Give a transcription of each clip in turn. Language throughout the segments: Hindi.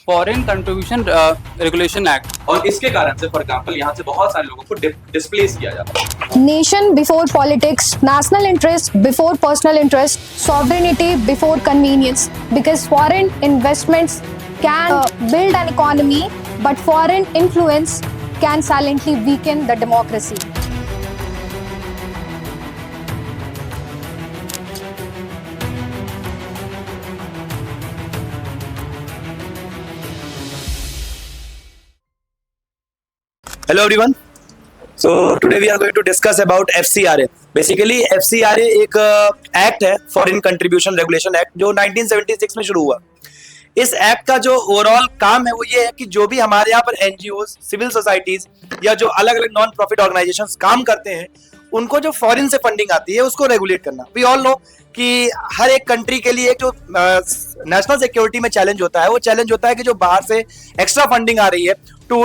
फॉरेन कंट्रीब्यूशन रेगुलेशन एक्ट, और इसके कारण से फॉर एग्जाम्पल यहाँ से बहुत सारे लोगों को डिस्प्लेस किया जाता है। Nation before politics, national interest before personal interest, sovereignty before convenience. Because foreign investments can build an economy, but foreign influence can silently weaken the democracy. Hello everyone. So today we are going to discuss about FCRA. Basically FCRA एक एक्ट है, फॉरेन कंट्रीब्यूशन रेगुलेशन एक्ट, जो 1976 में शुरू हुआ। इस एक्ट का जो ओवरऑल काम है वो ये है कि जो भी हमारे यहाँ पर एनजीओज, सिविल सोसाइटीज या जो अलग अलग नॉन प्रॉफिट ऑर्गेनाइजेशंस काम करते हैं, उनको जो फॉरेन से फंडिंग आती है उसको रेगुलेट करना। वी ऑल नो कि हर एक कंट्री के लिए एक जो नेशनल सिक्योरिटी में चैलेंज होता है, वो चैलेंज होता है कि जो बाहर से एक्स्ट्रा फंडिंग आ रही है टू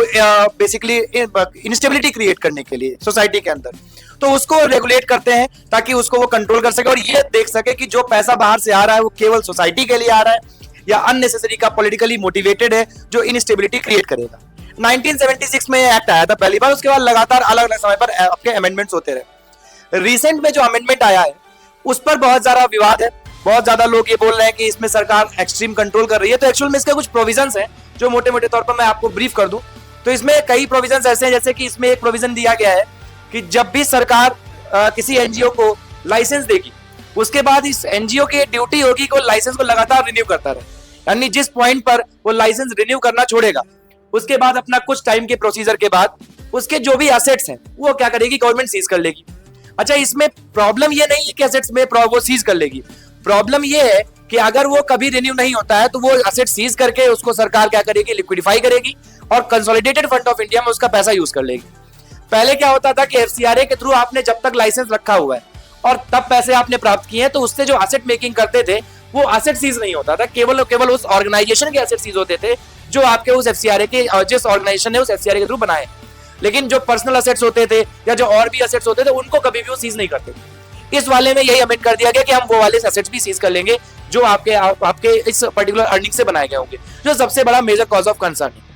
बेसिकली इंस्टेबिलिटी क्रिएट करने के लिए सोसाइटी के अंदर, तो उसको रेगुलेट करते हैं ताकि उसको वो कंट्रोल कर सके और ये देख सके कि जो पैसा बाहर से आ रहा है वो केवल सोसाइटी के लिए आ रहा है या अननेसेसरी का पॉलिटिकली मोटिवेटेड है जो इनस्टेबिलिटी क्रिएट करेगा। 1976 में एक्ट आया था पहली बार, उसके बाद लगातार अलग अलग समय पर आपके अमेंडमेंट्स होते रहे। रिसेंट में जो अमेंडमेंट आया है उस पर बहुत ज्यादा विवाद है, बहुत ज्यादा लोग ये बोल रहे हैं कि इसमें सरकार एक्सट्रीम कंट्रोल कर रही है। तो एक्चुअल में इसके कुछ प्रोविजंस हैं जो मोटे मोटे तौर पर मैं आपको ब्रीफ कर दूं तो इसमें कई प्रोविजंस ऐसे हैं, जैसे कि इसमें एक प्रोविजन दिया गया है कि जब भी सरकार किसी एनजीओ को लाइसेंस देगी उसके बाद इस एनजीओ की ड्यूटी होगी कि वो लाइसेंस को लगातार रिन्यू करता रहे, यानी जिस पॉइंट पर वो लाइसेंस रिन्यू करना छोड़ेगा उसके बाद अपना कुछ टाइम के प्रोसीजर के बाद उसके जो भी एसेट्स हैं वो क्या करेगी, गवर्नमेंट सीज कर लेगी। अच्छा, इसमें प्रॉब्लम ये नहीं है कि एसेट्स में वो सीज कर लेगी, प्रॉब्लम ये है कि अगर वो कभी रिन्यू नहीं होता है तो वो एसेट सीज करके उसको सरकार क्या करेगी, लिक्विडिफाई करेगी और कंसोलिडेटेड फंड ऑफ इंडिया में उसका पैसा यूज कर लेगी। पहले क्या होता था कि एफसीआरए के थ्रू आपने जब तक लाइसेंस रखा हुआ है और तब पैसे आपने प्राप्त किए हैं तो उससे जो एसेट मेकिंग करते थे वो एसेट सीज नहीं होता था, केवल उस ऑर्गेनाइजेशन के एसेट सीज होते थे जो आपके उस एफसीआरए के जिस ऑर्गेनाइजेशन ने उस एफसीआरए के थ्रू बनाए। लेकिन जो पर्सनल एसेट्स होते थे या जो और भी एसेट्स होते थे उनको कभी भी वो सीज नहीं करते थे। इस वाले में यही अमेंड कर दिया गया कि हम वो वाले एसेट्स भी सीज कर लेंगे जो आपके इस पर्टिकुलर अर्निंग से बनाए गए होंगे, जो सबसे बड़ा मेजर कॉज ऑफ कंसर्न है।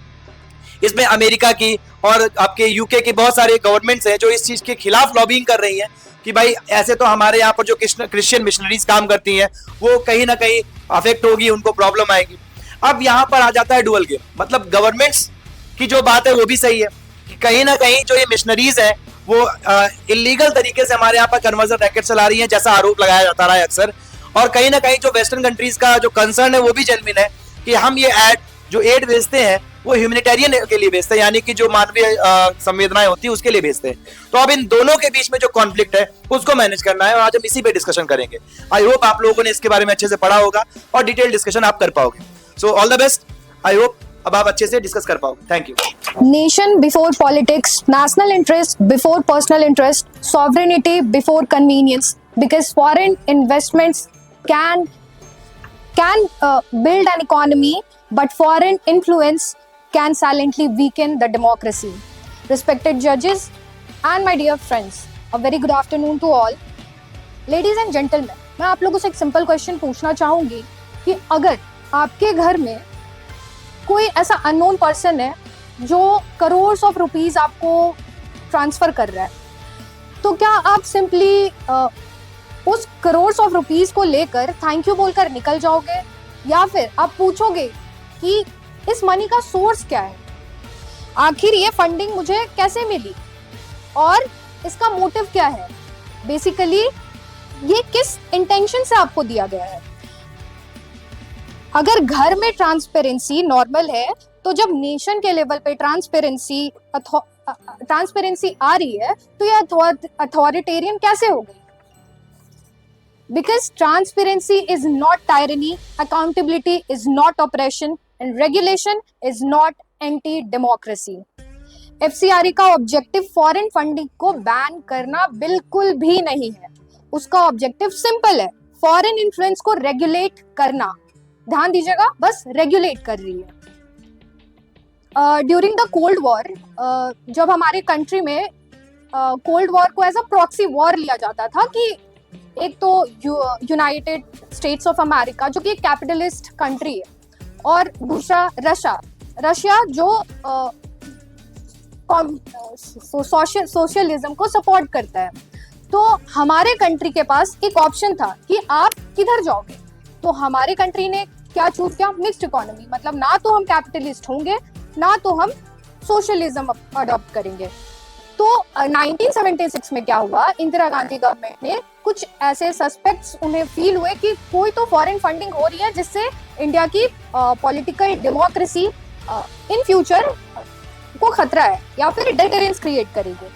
इसमें अमेरिका की और आपके यूके की बहुत सारे गवर्नमेंट्स हैं जो इस चीज के खिलाफ लॉबिंग कर रही हैं कि भाई ऐसे तो हमारे यहाँ पर जो क्रिश्चियन मिशनरीज काम करती हैं वो कहीं ना कहीं अफेक्ट होगी, उनको प्रॉब्लम आएगी। अब यहाँ पर आ जाता है डुअल गेम, मतलब गवर्नमेंट्स की जो बात है वो भी सही है कि कहीं ना कहीं जो ये मिशनरीज हैं वो इलीगल तरीके से हमारे यहाँ पर कन्वर्जन रैकेट चला रही हैं, जैसा आरोप लगाया जाता रहा है अक्सर। और कहीं ना कहीं जो वेस्टर्न कंट्रीज का जो कंसर्न है वो भी जेन्युइन है कि हम ये एड भेजते हैं वो ह्यूमैनिटेरियन के लिए भेजते हैं, यानी कि जो मानवीय संवेदनाएं होती है उसके लिए भेजते हैं। तो अब इन दोनों के बीच में जो कॉन्फ्लिक्ट है उसको मैनेज करना है और आज हम इसी पे डिस्कशन करेंगे। आई होप आप लोगों ने इसके बारे में अच्छे से पढ़ा होगा और डिटेल डिस्कशन आप कर पाओगे। So all the best, I hope अब आप अच्छे से डिस्कस कर पाओगे। Thank you. Nation before politics, national interest before personal interest, sovereignty before convenience. Because foreign investments can build an economy, but foreign influence can silently weaken the democracy. Respected judges and my dear friends, a very good afternoon to all. Ladies and gentlemen, मैं आप लोगों से एक सिंपल क्वेश्चन पूछना चाहूंगी कि अगर आपके घर में कोई ऐसा अननोन पर्सन है जो करोड़ ऑफ रुपीस आपको ट्रांसफर कर रहा है, तो क्या आप सिंपली उस करोड़ ऑफ रुपीस को लेकर थैंक यू बोलकर निकल जाओगे, या फिर आप पूछोगे कि इस मनी का सोर्स क्या है, आखिर ये फंडिंग मुझे कैसे मिली और इसका मोटिव क्या है, बेसिकली ये किस इंटेंशन से आपको दिया गया है। अगर घर में ट्रांसपेरेंसी नॉर्मल है तो जब नेशन के लेवल पे ट्रांसपेरेंसी आ रही है तो ये अथॉरिटेरियन कैसे हो गई? Because transparency is not tyranny, accountability is not oppression, and regulation is not anti-democracy. FCRA का ऑब्जेक्टिव फॉरेन फंडिंग को बैन करना बिल्कुल भी नहीं है। उसका ऑब्जेक्टिव सिंपल है, फॉरेन इन्फ्लुएंस को रेगुलेट करना। ध्यान दीजिएगा, बस रेगुलेट कर रही है। ड्यूरिंग द कोल्ड वॉर, जब हमारे कंट्री में कोल्ड वॉर को एज अ प्रॉक्सी वॉर लिया जाता था कि एक तो यूनाइटेड स्टेट्स ऑफ अमेरिका जो कि एक कैपिटलिस्ट कंट्री है और दूसरा रशिया जो सोशलिज्म को सपोर्ट करता है। तो हमारे कंट्री के पास एक ऑप्शन था कि आप किधर जाओगे, तो हमारे कंट्री ने क्या चूज किया, मिक्स्ड इकोनॉमी, मतलब ना तो हम कैपिटलिस्ट होंगे ना तो हम सोशलिज्म अडॉप्ट करेंगे। तो 1976 में क्या हुआ, इंदिरा गांधी गवर्नमेंट ने कुछ ऐसे सस्पेक्ट्स उन्हें फील हुए कि कोई तो फॉरेन फंडिंग हो रही है जिससे इंडिया की पॉलिटिकल डेमोक्रेसी इन फ्यूचर को खतरा है या फिर डेटरेंस क्रिएट करेगी।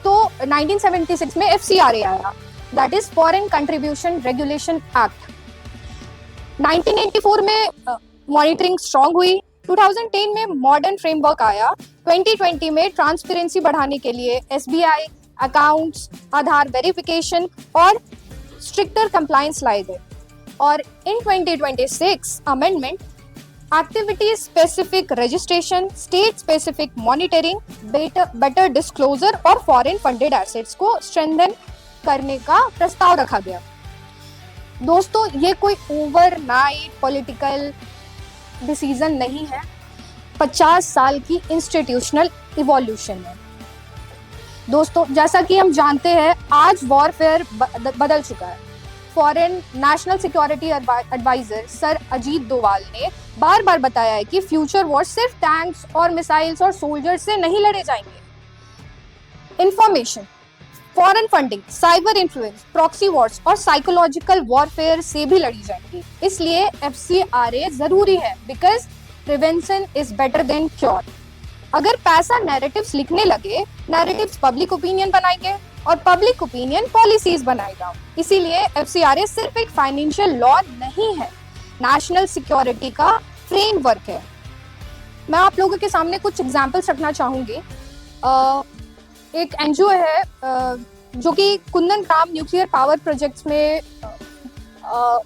तो 1976 में FCRA आया, that is foreign contribution regulation act. 1984 में मॉनिटरिंग स्ट्रांग हुई, 2010 में मॉडर्न फ्रेमवर्क आया, 2020 में ट्रांसपेरेंसी बढ़ाने के लिए SBI अकाउंट्स, आधार वेरिफिकेशन और स्ट्रिक्टर कंप्लायंस लाए गए। और इन 2026 amendment activity specific registration, state specific monitoring, better disclosure और फॉरेन फंडेड एसेट्स को स्ट्रेंथन करने का प्रस्ताव रखा गया। दोस्तों, ये कोई ओवरनाइट पॉलिटिकल डिसीजन नहीं है, 50 साल की इंस्टीट्यूशनल इवोल्यूशन है। दोस्तों, जैसा कि हम जानते हैं आज वॉरफेयर बदल चुका है। Foreign national security advisor sir Ajit Doval ने बार बार बताया है कि फ्यूचर वॉर सिर्फ टैंक्स और मिसाइल्स और सोल्जर्स से नहीं लड़े जाएंगे। Information, foreign funding, cyber influence, proxy wars और साइकोलॉजिकल वॉरफेयर से भी लड़ी जाएंगी। इसलिए FCRA जरूरी है, because prevention is better than cure. अगर पैसा नैरेटिव्स लिखने लगे, नैरेटिव्स पब्लिक ओपिनियन बनाएंगे और पब्लिक ओपिनियन पॉलिसीज बनाएगा। इसीलिए FCRA सिर्फ एक फाइनेंशियल लॉ नहीं है, नेशनल सिक्योरिटी का फ्रेमवर्क है। मैं आप लोगों के सामने कुछ एग्जाम्पल्स रखना चाहूंगी। एक NGO है जो कि कुंदन न्यूक्लियर पावर प्रोजेक्ट्स में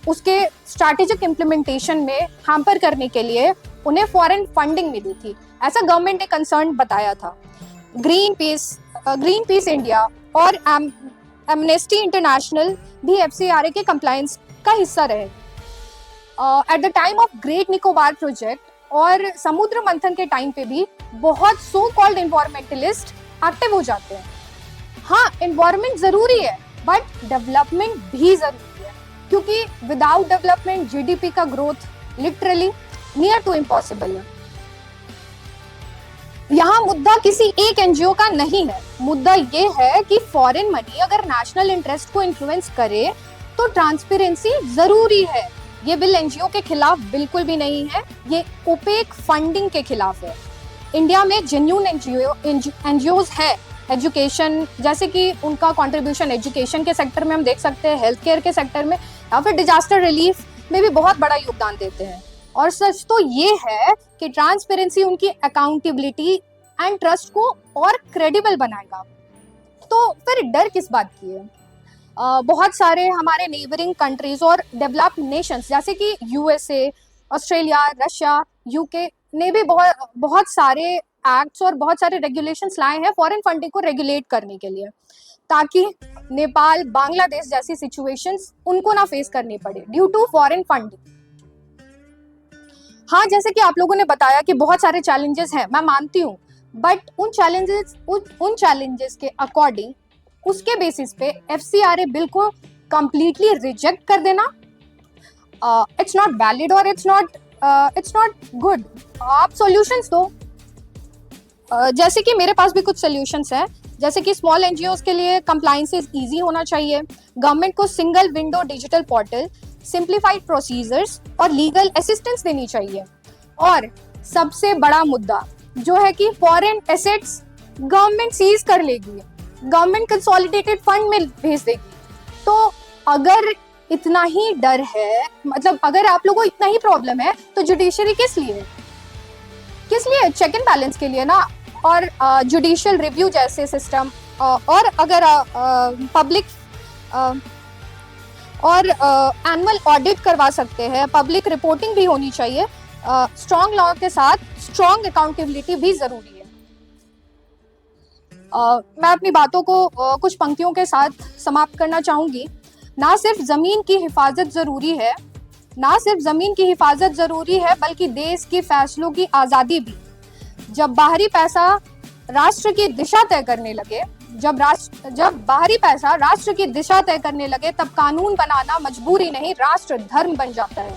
उसके स्ट्रैटेजिक इम्प्लीमेंटेशन में हैम्पर करने के लिए उन्हें फॉरेन फंडिंग मिली थी, ऐसा गवर्नमेंट ने कंसर्न बताया था। ग्रीन पीस इंडिया और एमनेस्टी इंटरनेशनल भी FCRA के कंप्लायंस का हिस्सा रहे। At the time of great Nicobar project और समुद्र मंथन के टाइम पे भी बहुत सो कॉल्ड एनवायरमेंटलिस्ट एक्टिव हो जाते हैं। हाँ, एनवायरमेंट जरूरी है बट डेवलपमेंट भी जरूरी है, क्योंकि विदाउट डेवलपमेंट GDP का growth literally near to impossible है। यहाँ मुद्दा किसी एक NGO का नहीं है, मुद्दा ये है कि फॉरेन मनी अगर नेशनल इंटरेस्ट को इन्फ्लुएंस करे तो ट्रांसपेरेंसी जरूरी है। ये बिल NGO के खिलाफ बिल्कुल भी नहीं है, ये ओपेक फंडिंग के खिलाफ है। इंडिया में जेन्युइन NGOs है, एजुकेशन जैसे कि उनका कंट्रीब्यूशन एजुकेशन के सेक्टर में हम देख सकते हैं, हेल्थ केयर के सेक्टर में या फिर डिजास्टर रिलीफ में भी बहुत बड़ा योगदान देते हैं। और सच तो ये है कि ट्रांसपेरेंसी उनकी अकाउंटेबिलिटी एंड ट्रस्ट को और क्रेडिबल बनाएगा। तो फिर डर किस बात की है? बहुत सारे हमारे नेबरिंग कंट्रीज और डेवलप्ड नेशंस जैसे कि USA, ऑस्ट्रेलिया, रशिया, UK ने भी बहुत सारे एक्ट्स और बहुत सारे रेगुलेशंस लाए हैं फॉरेन फंडिंग को रेगुलेट करने के लिए, ताकि नेपाल, बांग्लादेश जैसी सिचुएशंस उनको ना फेस करनी पड़े ड्यू टू फॉरेन फंडिंग। हाँ, जैसे कि आप लोगों ने बताया कि बहुत सारे चैलेंजेस हैं, मैं मानती हूँ, बट उन चैलेंजेस के अकॉर्डिंग उसके बेसिस पे FCRA बिल को कंप्लीटली रिजेक्ट कर देना इट्स नॉट वैलिड और इट्स नॉट गुड। आप सॉल्यूशंस दो, जैसे कि मेरे पास भी कुछ सॉल्यूशंस हैं, जैसे कि स्मॉल NGOs के लिए कंप्लायंस इजी होना चाहिए, गवर्नमेंट को single window digital portal, simplified procedures और लीगल असिस्टेंस देनी चाहिए। और सबसे बड़ा मुद्दा जो है कि फॉरेन एसेट्स गवर्नमेंट सीज कर लेगी, गवर्नमेंट कंसोलिडेटेड फंड में भेज देगी। तो अगर इतना ही डर है, मतलब अगर आप लोगों को इतना ही प्रॉब्लम है, तो जुडिशरी किस लिए? चेक एंड बैलेंस के लिए ना, और जुडिशियल रिव्यू जैसे सिस्टम, और अगर पब्लिक और एनुअल ऑडिट करवा सकते हैं, पब्लिक रिपोर्टिंग भी होनी चाहिए, स्ट्रॉन्ग लॉ के साथ स्ट्रॉन्ग अकाउंटेबिलिटी भी जरूरी है। मैं अपनी बातों को कुछ पंक्तियों के साथ समाप्त करना चाहूंगी। ना सिर्फ जमीन की हिफाजत जरूरी है, ना सिर्फ जमीन की हिफाजत जरूरी है बल्कि देश के फैसलों की आजादी भी। जब बाहरी पैसा राष्ट्र की दिशा तय करने लगे जब बाहरी पैसा राष्ट्र की दिशा तय करने लगे तब कानून बनाना मजबूरी नहीं, राष्ट्र धर्म बन जाता है।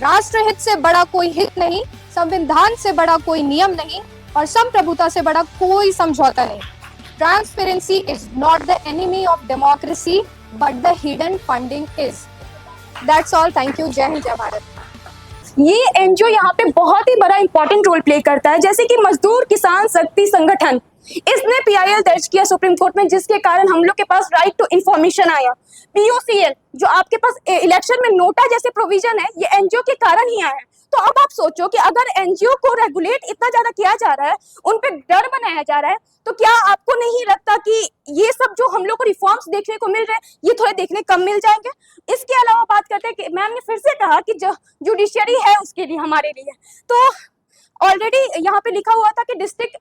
राष्ट्र हित से बड़ा कोई हित नहीं, संविधान से बड़ा कोई नियम नहीं और संप्रभुता से बड़ा कोई समझौता नहीं। Transparency is not the enemy of democracy but the hidden funding is. That's all. Thank you. जय हिंद, जय भारत। ये एनजीओ यहाँ पे बहुत ही बड़ा इंपॉर्टेंट रोल प्ले करता है, जैसे कि मजदूर किसान शक्ति संगठन, इसने पीआईएल दर्ज किया सुप्रीम कोर्ट में, जिसके कारण हम लोग के पास राइट टू इंफॉर्मेशन आया। पीओसीएल जो आपके पास इलेक्शन में नोटा जैसे प्रोविजन है, ये एनजीओ के कारण ही आया है। तो अब आप सोचो कि अगर एनजीओ को रेगुलेट इतना ज्यादा किया जा रहा है, उन पे डर बनाया जा रहा है, तो क्या आपको नहीं लगता कि ये सब जो हम लोग को रिफॉर्म्स देखने को मिल रहे हैं, ये थोड़े देखने कम मिल जाएंगे? इसके अलावा बात करते हैं कि मैम ने फिर से कहा कि जो जुडिशियरी है उसके लिए, हमारे लिए, तो ऑलरेडी यहाँ पे लिखा हुआ था कि डिस्ट्रिक्ट,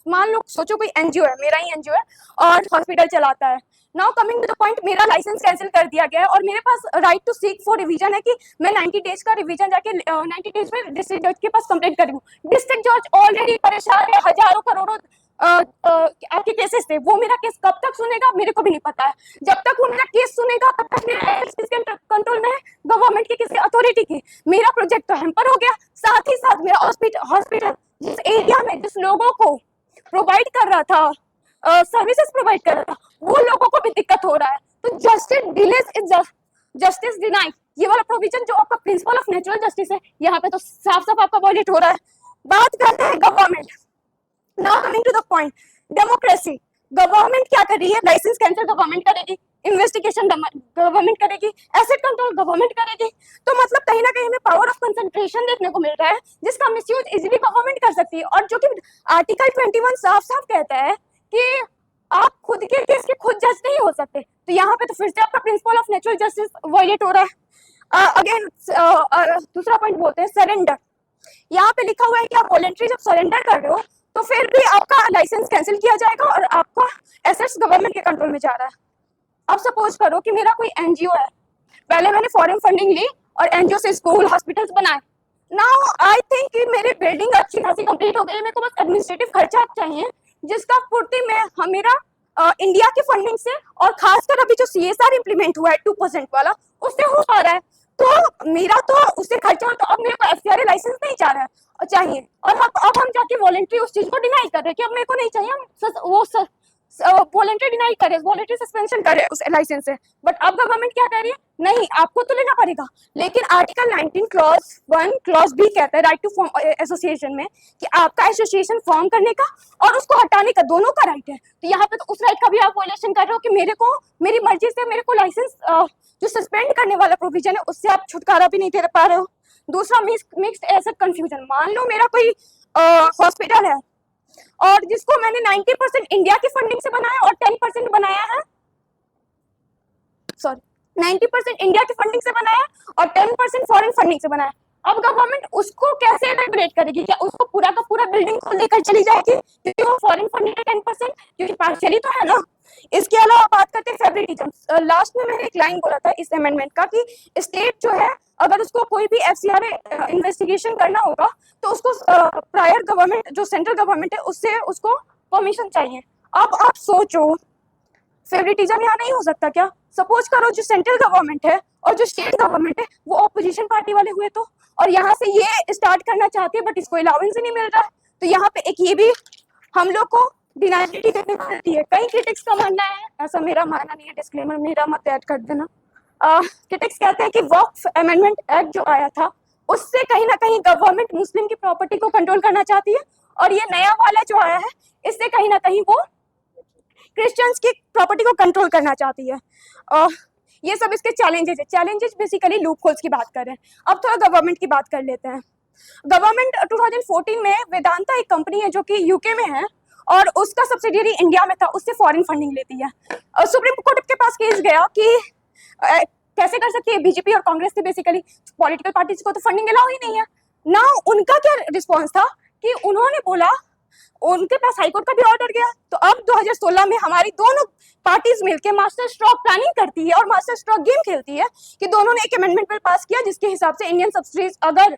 मान लो सोचो कोई एनजीओ है, मेरा ही एनजीओ है और हॉस्पिटल चलाता है। Now coming to the point, मेरा लाइसेंस कैंसिल कर दिया गया है और मेरे पास right to seek for revision है कि मैं 90 डेज का रिवीजन जाके 90 डेज में डिस्ट्रिक्ट जज के पास कंप्लेंट करूँ। डिस्ट्रिक्ट जज ऑलरेडी परेशान है, हजारों करोड़ों आपके केसेस थे, वो मेरा केस कब तक सुनेगा मेरे को भी नहीं पता है। जब तक वो मेरा केस सुनेगा तब तक मेरा किसके कंट्रोल में है? गवर्नमेंट की किसी अथॉरिटी की। मेरा प्रोजेक्ट तो हैम्पर हो गया, साथ ही साथ मेरा हॉस्पिटल जिस एरिया में जिस लोगों को प्रोवाइड कर रहा था, सर्विसेज प्रोवाइड कर रहा था, वो लोगों को भी दिक्कत हो रहा है। तो justice delays is justice deny, ये वाला प्रोविजन जो आपका प्रिंसिपल ऑफ नेचुरल जस्टिस है, यहाँ पे तो साफ साफ आपका वॉयलेट हो रहा है। बात करते हैं government. Now coming to the point, democracy. Government क्या कर रही है? लाइसेंस कैंसिल गवर्नमेंट करेगी, इन्वेस्टिगेशन गवर्नमेंट करेगी, एसेट कंट्रोल गवर्नमेंट करेगी। तो मतलब कहीं ना कहीं हमें पावर ऑफ कंसंट्रेशन देखने को मिल रहा है, जिसका मिसयूज इजीली गवर्नमेंट कर सकती है। और जो कि आर्टिकल 21 साफ साफ कहता है कि आप खुद के केस के खुद जज नहीं हो सकते। तो यहाँ पे तो फिर से आपका principle of natural justice violate हो रहा है। अगेन दूसरा पॉइंट बोलते हैं सरेंडर। यहाँ पे लिखा हुआ है कि आप वॉलंटरी जब सरेंडर कर रहे हो तो फिर भी आपका लाइसेंस कैंसिल किया जाएगा और आपका एसेट्स गवर्नमेंट के कंट्रोल में जा रहा है। अब सपोज करो कि मेरा कोई एनजीओ है, पहले मैंने फॉरेन फंडिंग ली और एनजीओ से स्कूल हॉस्पिटल्स बनाए। नाउ आई थिंक कि मेरी बिल्डिंग अच्छी खासी कंप्लीट हो गई, मेरे को बस एडमिनिस्ट्रेटिव खर्चा चाहिए, जिसका पूर्ति मैं मेरा इंडिया के फंडिंग से और खासकर अभी जो सीएसआर इंप्लीमेंट हुआ है 2% वाला, उससे हो पा रहा है। तो मेरा तो उससे खर्चा, तो अब मेरे को एफसीआरए लाइसेंस नहीं चाह रहा है और चाहिए, और अब हम जाके वॉलंटरी उस चीज को डिनाई कर रहे हैं कि अब मेरे को नहीं चाहिए, हम वो वॉलंटरी डिनाई करे, वॉलंटरी सस्पेंशन करे उस लाइसेंस से। बट अब गवर्नमेंट क्या कह रही है? नहीं, आपको तो लेना पड़ेगा। लेकिन आर्टिकल 19 क्लॉज 1 क्लॉज बी कहता है राइट टू फॉर्म एसोसिएशन में कि आपका एसोसिएशन फॉर्म करने का और उसको हटाने का दोनों का राइट है। तो यहाँ पे तो उस राइट का भी आप वॉयलेशन कर रहे हो कि मेरे को मेरी मर्जी से मेरे को लाइसेंस जो सस्पेंड करने वाला प्रोविजन है उससे आप छुटकारा भी नहीं दे पा रहे हो। दूसरा मिक्स्ड एसेट कंफ्यूजन। मान लो मेरा कोई हॉस्पिटल है और जिसको मैंने 90% इंडिया की फंडिंग से बनाया और 10% बनाया है, सॉरी 90% इंडिया की फंडिंग से बनाया और 10% फॉरेन फंडिंग से बनाया। अब गवर्नमेंट उसको कैसे रेगुलेट करेगी? क्या उसको पूरा का पूरा बिल्डिंग को लेकर चली जाएगी क्योंकि वो फॉरेन फंडिंग है 10%, क्योंकि पार्शियली तो है ना। इसके अलावा बात करते हैं फेवरेटिज्म। लास्ट में मैंने एक लाइन बोला था इस अमेंडमेंट का कि स्टेट जो है अगर उसको कोई भी एफसीआरए इन्वेस्टिगेशन करना होगा तो उसको प्रायर गवर्नमेंट जो सेंट्रल गवर्नमेंट है उससे उसको परमिशन चाहिए। अब आप सोचो फेवरेटिज्म यहाँ नहीं हो सकता क्या? सपोज करो जो सेंट्रल गवर्नमेंट है और जो स्टेट गवर्नमेंट है वो ऑपोजिशन पार्टी वाले हुए तो, और यहाँ से ये स्टार्ट करना चाहती है बट इसको अलाउंस ही नहीं मिल रहा है। तो यहाँ पे एक ये भी हम लोग को डिनाइबिलिटी देखने को मिलती है। कई क्रिटिक्स का मानना है, ऐसा मेरा मानना नहीं है, डिस्क्लेमर मेरा मत ऐड कर देना। क्रिटिक्स कहते हैं कि वक्फ अमेंडमेंट एक्ट जो आया था उससे कहीं ना कहीं गवर्नमेंट मुस्लिम की प्रॉपर्टी को कंट्रोल करना चाहती है, और ये नया वाला जो आया है इससे कहीं ना कहीं वो क्रिश्चियंस की प्रॉपर्टी को कंट्रोल करना चाहती है। ये सब इसके चैलेंजेस है। चैलेंजेस बेसिकली लूप होल्स की बात कर रहे हैं। अब थोड़ा गवर्नमेंट की बात कर लेते हैं। गवर्नमेंट 2014 में वेदांता एक कंपनी है जो कि यूके में है और उसका सब्सिडियरी इंडिया में था, उससे फॉरेन फंडिंग लेती है। सुप्रीम कोर्ट के पास केस गया कि कैसे कर सकती है बीजेपी और कांग्रेस की, बेसिकली पॉलिटिकल पार्टीज को तो फंडिंग अलाउ ही नहीं है ना। उनका क्या रिस्पॉन्स था कि उन्होंने बोला उनके पास हाईकोर्ट का भी ऑर्डर गया। तो अब 2016 में हमारी दोनों पार्टीज मिलकर मास्टर स्ट्रोक प्लानिंग करती है और मास्टर स्ट्रोक गेम खेलती है कि दोनों ने एक अमेंडमेंट बिल पास किया जिसके हिसाब से इंडियन सब्सिडीज अगर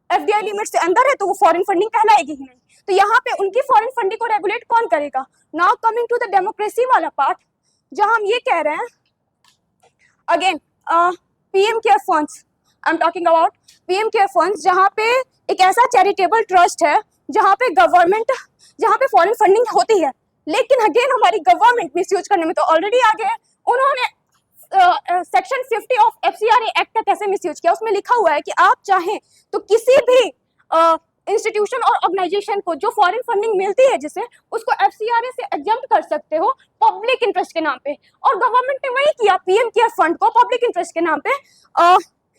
एफडीआई लिमिट से अंदर है तो वो फॉरेन फंडिंग कहलाएगी ही नहीं। तो यहाँ पे उनकी फॉरेन फंडिंग को रेगुलेट कौन करेगा? Now coming to the democracy वाला पार्ट, जहां हम ये कह रहे हैं again PM care funds, I am talking about PM care funds, जहाँ पे एक ऐसा चैरिटेबल ट्रस्ट है जहाँ पे गवर्नमेंट, जहाँ पे फॉरेन फंडिंग होती है, लेकिन अगेन हमारी गवर्नमेंट मिसयूज करने में तो ऑलरेडी आगे है। उन्होंने सेक्शन 50 ऑफ एफसीआरए एक्ट का कैसे मिसयूज किया? उसमें लिखा हुआ है कि आप चाहें तो किसी भी इंस्टीट्यूशन और ऑर्गेनाइजेशन को जो फॉरेन फंडिंग मिलती है जिसे, उसको एफसीआरए से एग्जम्प्ट कर सकते हो पब्लिक इंटरेस्ट के नाम पे। और गवर्नमेंट ने वही किया, पीएम केयर फंड को पब्लिक इंटरेस्ट के नाम पे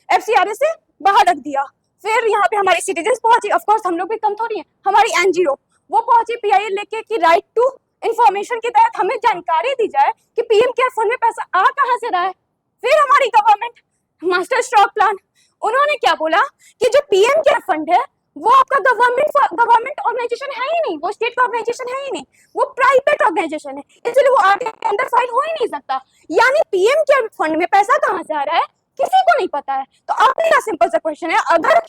एफसीआरए से बाहर रख दिया। फिर यहाँ पे हमारी सिटीजन्स पहुंची, ऑफ कोर्स हम लोग भी कम थोड़ी हैं, हमारी एनजीओ वो पहुंची पीआईएल लेके कि राइट टू इंफॉर्मेशन के तहत हमें जानकारी दी जाए कि पीएम केयर फंड में पैसा आ कहां से रहा है। फिर हमारी गवर्नमेंट मास्टर स्ट्रोक प्लान, उन्होंने क्या बोला कि जो पीएम केयर फंड है वो आपका गवर्नमेंट ऑर्गेनाइजेशन है ही नहीं, वो स्टेट का ऑर्गेनाइजेशन है ही नहीं, वो प्राइवेट ऑर्गेनाइजेशन है, इसलिए वो आगे के अंदर फाइल हो ही नहीं सकता। यानी पीएम केयर फंड में पैसा कहां से आ रहा है किसी को नहीं पता है। तो अब मेरा सिंपल सा क्वेश्चन है, अगर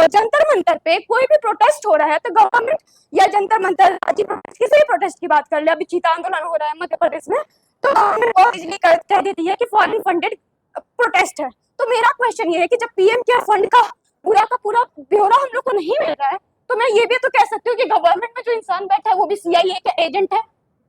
जंतर मंतर पे कोई भी प्रोटेस्ट हो रहा है तो गवर्नमेंट या जंतर मंतर किसी भी प्रोटेस्ट की बात कर ले, अभी चीता आंदोलन हो रहा है मध्य प्रदेश में, तो गवर्नमेंट बहुत इजीली कह देती है कि फॉरेन फंडेड प्रोटेस्ट है। तो मेरा क्वेश्चन ये है कि जब पीएम केयर फंड का पूरा ब्यौरा हम लोग को नहीं मिल रहा है, तो मैं ये भी तो कह सकती हूँ कि गवर्नमेंट में जो इंसान बैठा है वो भी सीआईए का एजेंट है।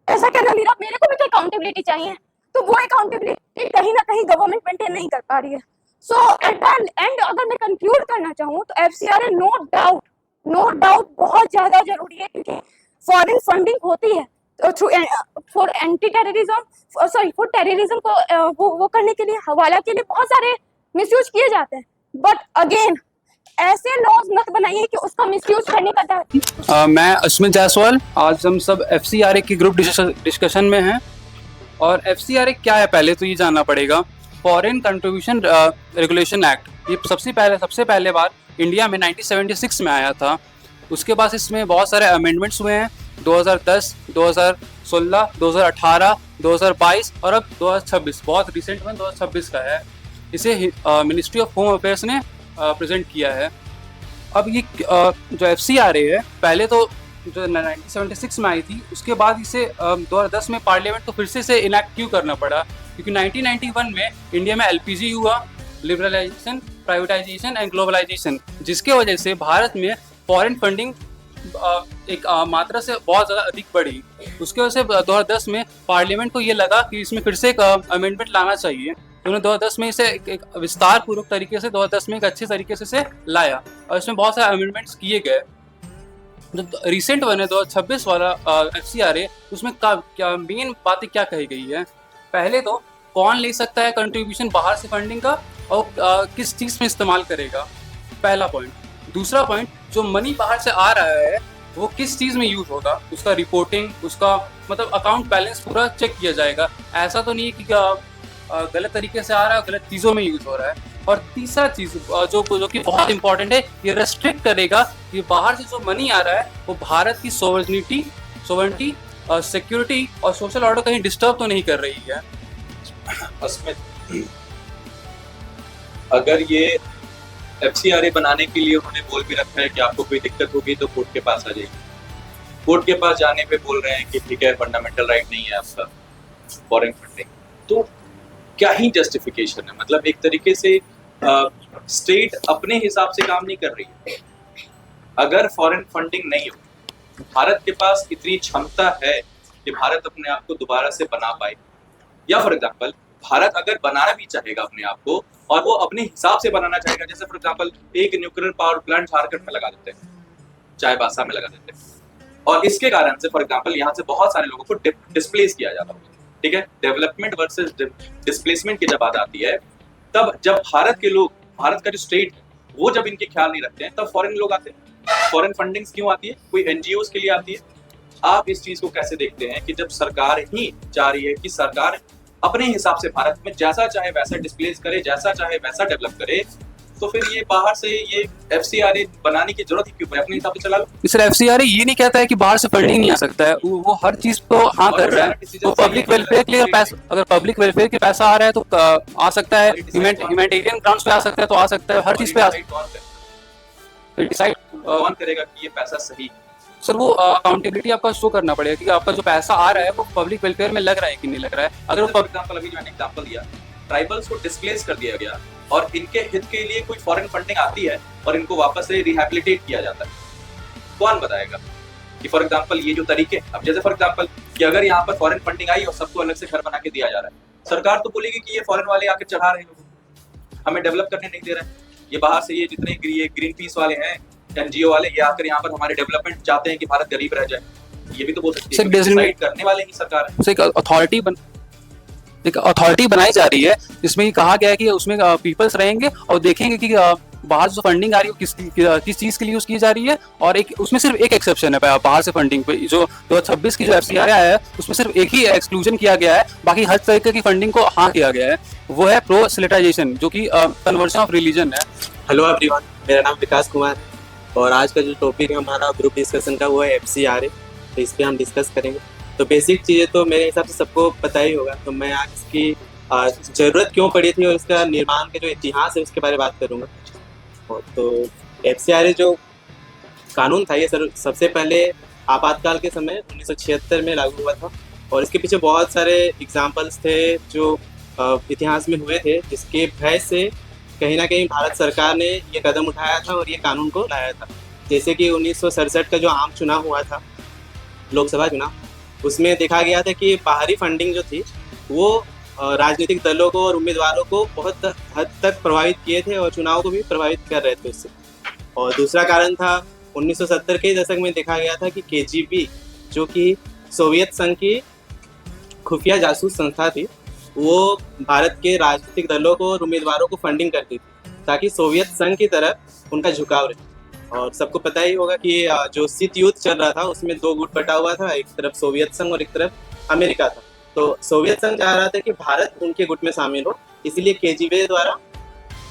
ऐसा कहना मेरे को भी तो अकाउंटेबिलिटी चाहिए, तो वो अकाउंटेबिलिटी कहीं ना कहीं गवर्नमेंट मेंटेन नहीं कर पा रही है। सो एट द एंड अगर मैं कंक्लूड करना चाहूँ तो एफसीआरए नो डाउट बहुत ज्यादा जरूरी है, क्योंकि फॉरेन फंडिंग होती है through for anti terrorism, for terrorism को वो करने के लिए, हवाला के लिए बहुत सारे मिसयूज किए जाते हैं। बट अगेन ऐसे लॉज मत बनाइए कि उसका मिसयूज करने का डर। मैं अश्मित जायसवाल, आज हम सब एफसीआरए की ग्रुप डिस्कशन में हैं। और एफसीआरए क्या है पहले तो ये जानना पड़ेगा। फॉरेन कंट्रीब्यूशन रेगुलेशन एक्ट, ये सबसे पहले बार इंडिया में 1976 में आया था। उसके बाद इसमें बहुत सारे अमेंडमेंट्स हुए हैं, 2010, 2016, 2018, 2022 और अब 2026, बहुत रिसेंट में 2026 का है। इसे मिनिस्ट्री ऑफ होम अफेयर्स ने प्रेजेंट किया है। अब ये जो एफसीआरए है, पहले तो जो 1976 में आई थी, उसके बाद इसे 2010 में पार्लियामेंट को फिर से इसे इनैक्ट क्यों करना पड़ा, क्योंकि 1991 में इंडिया में एलपीजी हुआ, लिबरलाइजेशन, प्राइवेटाइजेशन एंड ग्लोबलाइजेशन, जिसके वजह से भारत में फॉरेन फंडिंग एक मात्रा से बहुत ज़्यादा अधिक बढ़ी। उसके वजह से 2010 में पार्लियामेंट को ये लगा कि इसमें फिर से एक अमेंडमेंट लाना चाहिए। उन्होंने 2010 में इसे एक विस्तार पूर्वक तरीके से 2010 में एक अच्छे तरीके से लाया और इसमें बहुत सारे अमेंडमेंट्स किए गए। जो रिसेंट वन है 2026 वाला एफसीआरए, उसमें क्या मेन बातें क्या कही गई है। पहले तो कौन ले सकता है कंट्रीब्यूशन बाहर से फंडिंग का और किस चीज़ में इस्तेमाल करेगा, पहला पॉइंट। दूसरा पॉइंट, जो मनी बाहर से आ रहा है वो किस चीज़ में यूज़ होगा, उसका रिपोर्टिंग, उसका मतलब अकाउंट बैलेंस पूरा चेक किया जाएगा। ऐसा तो नहीं है कि गलत तरीके से आ रहा है, गलत चीज़ों में यूज़ हो रहा है। और तीसरा चीज़ जो कि बहुत इंपॉर्टेंट है, ये रेस्ट्रिक्ट करेगा कि बाहर से जो मनी आ रहा है वो भारत की सोवरेनिटी, सिक्योरिटी और सोशल ऑर्डर कहीं डिस्टर्ब तो नहीं कर रही है। अस्मित, अगर ये एफसीआरए बनाने के लिए उन्होंने बोल भी रखा है कि आपको कोई दिक्कत होगी तो कोर्ट के पास आ जाएगी, कोर्ट के पास जाने पे बोल रहे हैं कि ठीक है फंडामेंटल राइट नहीं है आपका फॉरेन फंडिंग, तो क्या ही जस्टिफिकेशन है। मतलब एक तरीके से स्टेट अपने हिसाब से काम नहीं कर रही है। अगर फॉरेन फंडिंग नहीं हो, भारत के पास इतनी क्षमता है कि भारत अपने आप को दोबारा से बना पाए, या फॉर एग्जांपल भारत अगर बनाना भी चाहेगा अपने आप को और वो अपने हिसाब से बनाना चाहेगा, जैसे फॉर एग्जांपल एक न्यूक्लियर पावर प्लांट झारखंड में लगा देते हैं, चाईबासा में लगा देते हैं, और इसके कारण से फॉर एग्जांपल यहाँ से बहुत सारे लोगों को डिस्प्लेस किया जाता है। ठीक है, डेवलपमेंट वर्सेस डिस्प्लेसमेंट की जब बात आती है, तब जब भारत के लोग, भारत का जो स्टेट वो जब इनके ख्याल नहीं रखते हैं, तब फॉरेन लोग आते हैं। फॉरेन फंडिंग्स क्यों आती है? कोई एनजीओज के लिए आती है। आप इस चीज को कैसे देखते हैं कि जब सरकार ही चाह रही है कि सरकार अपने हिसाब से भारत में जैसा चाहे वैसा डिस्प्लेस करे, जैसा चाहे वैसा डेवलप करे, तो फिर ये बाहर से ये FCRA बनाने की जरूरत ही क्यों है? अपने हिसाब से चला लो। सर FCRA ये नहीं कहता है कि बाहर से फंडिंग नहीं आ सकता है, वो हर चीज को हाँ कर रहा है। तो पब्लिक वेलफेयर के लिए पैसा, अगर पब्लिक वेलफेयर के पैसा आ रहा है तो आ सकता है, ह्यूमैनिटेरियन ग्राउंड्स पे आ सकता है, तो आ सकता है, हर चीज पे आ सकता है। डिसाइड कौन करेगा कि ये पैसा सही? सर वो अकाउंटेबिलिटी आपका शो करना पड़ेगा कि आपका जो पैसा आ रहा है वो पब्लिक वेलफेयर में लग रहा है कि नहीं लग रहा है। अगर वो एग्जांपल अभी जो मैंने एग्जांपल दिया, ट्राइबल्स को डिस्प्लेस कर दिया गया और इनके हित के लिए कोई फॉरेन फंडिंग आती है और इनको वापस से रिहैबिलिटेट किया जाता है, कौन बताएगा कि फॉर एग्जांपल ये जो तरीके, अब जैसे फॉर एग्जांपल कि अगर यहाँ पर फॉरेन फंडिंग आई और सबको अलग से घर बना के दिया जा रहा है, सरकार तो बोलेगी कि ये फॉरेन वाले आके चढ़ा रहे हैं, हमें डेवलप करने नहीं दे रहे हैं, ये बाहर से ये जितने ग्रीन पीस वाले हैं, NGO वाले, ये आकर यहाँ पर हमारे डेवलपमेंट चाहते हैं कि भारत गरीब रह जाए, ये भी तो बोल सकती है। डिसाइड करने वाले ही सरकार है। एक अथॉरिटी बनाई जा रही है जिसमें कहा गया है कि उसमें पीपल्स रहेंगे और देखेंगे कि बाहर जो फंडिंग आ रही है किस चीज के लिए यूज की जा रही है। और एक उसमें सिर्फ एक एक्सेप्शन है बाहर से फंडिंग पे, जो 2026 की जो FCRA आया है उसमें सिर्फ एक ही एक्सक्लूजन किया गया है, बाकी हर तरीके की फंडिंग को हाँ किया गया है। वो है प्रोसेलिटाइजेशन, जो कि कन्वर्जन ऑफ रिलीजन है। हेलो एवरीवन, मेरा नाम विकास कुमार है और आज का जो टॉपिक है हमारा ग्रुप डिस्कशन का वो है FCRA, तो इस पर हम डिस्कस करेंगे। तो बेसिक चीज़ें तो मेरे हिसाब से सबको पता ही होगा, तो मैं आज इसकी ज़रूरत क्यों पड़ी थी और इसका निर्माण का जो इतिहास है उसके बारे में बात करूँगा। और तो FCRA जो कानून था ये सबसे पहले आपातकाल के समय 1976 में लागू हुआ था और इसके पीछे बहुत सारे एग्जाम्पल्स थे जो इतिहास में हुए थे, जिसके भय से कहीं ना कहीं भारत सरकार ने ये कदम उठाया था और ये कानून को लाया था। जैसे कि 1967 का जो आम चुनाव हुआ था, लोकसभा चुनाव, उसमें देखा गया था कि बाहरी फंडिंग जो थी वो राजनीतिक दलों को और उम्मीदवारों को बहुत हद तक प्रभावित किए थे और चुनाव को भी प्रभावित कर रहे थे उससे। और दूसरा कारण था 1970 के दशक में देखा गया था कि KGB, जो कि सोवियत संघ की खुफिया जासूस संस्था थी, वो भारत के राजनीतिक दलों को और उम्मीदवारों को फंडिंग करती थी ताकि सोवियत संघ की तरफ उनका झुकाव रहे। और सबको पता ही होगा कि जो शीत युद्ध चल रहा था उसमें दो गुट बटा हुआ था, एक तरफ सोवियत संघ और एक तरफ अमेरिका था। तो सोवियत संघ चाह रहा था कि भारत उनके गुट में शामिल हो, इसीलिए KGB द्वारा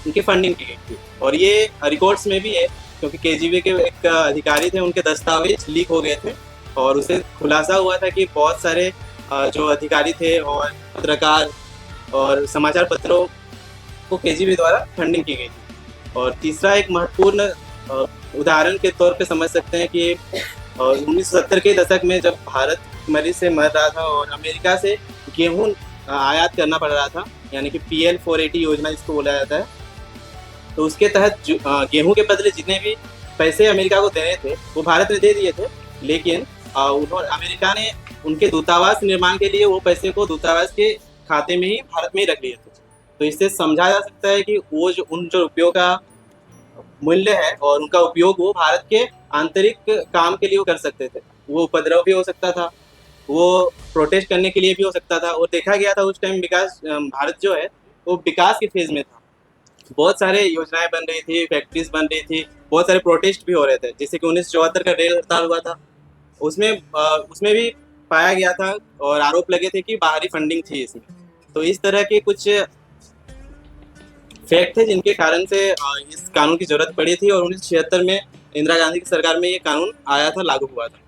उनकी फंडिंग की गई थी। और ये रिकॉर्ड्स में भी है क्योंकि KGB के एक अधिकारी थे, उनके दस्तावेज लीक हो गए थे और उसे खुलासा हुआ था कि बहुत सारे जो अधिकारी थे और पत्रकार और समाचार पत्रों को KGB द्वारा फंडिंग की गई थी। और तीसरा एक महत्वपूर्ण उदाहरण के तौर पे समझ सकते हैं कि 1970 के दशक में जब भारत मरी से मर रहा था और अमेरिका से गेहूं आयात करना पड़ रहा था, यानी कि PL 480 योजना जिसको बोला जाता है, तो उसके तहत गेहूं के बदले जितने भी पैसे अमेरिका को देने थे वो भारत ने दे दिए थे, लेकिन अमेरिका ने उनके दूतावास निर्माण के लिए वो पैसे को दूतावास के खाते में ही भारत में ही रख लिए थे। तो इससे समझा जा सकता है कि वो जो उन जो रुपयों का मूल्य है और उनका उपयोग वो भारत के आंतरिक काम के लिए वो कर सकते थे। वो उपद्रव भी हो सकता था, वो प्रोटेस्ट करने के लिए भी हो सकता था। और देखा गया था उस टाइम भारत जो है वो विकास के फेज में था, बहुत सारे योजनाएं बन रही थी, फैक्ट्रीज बन रही थी, बहुत सारे प्रोटेस्ट भी हो रहे थे। जैसे कि 1974 का रेल हड़ताल हुआ था, उसमें भी पाया गया था और आरोप लगे थे कि बाहरी फंडिंग थी इसमें। तो इस तरह के कुछ फैक्ट थे जिनके कारण से इस कानून की जरूरत पड़ी थी और 1976 में इंदिरा गांधी की सरकार में ये कानून आया था, लागू हुआ था।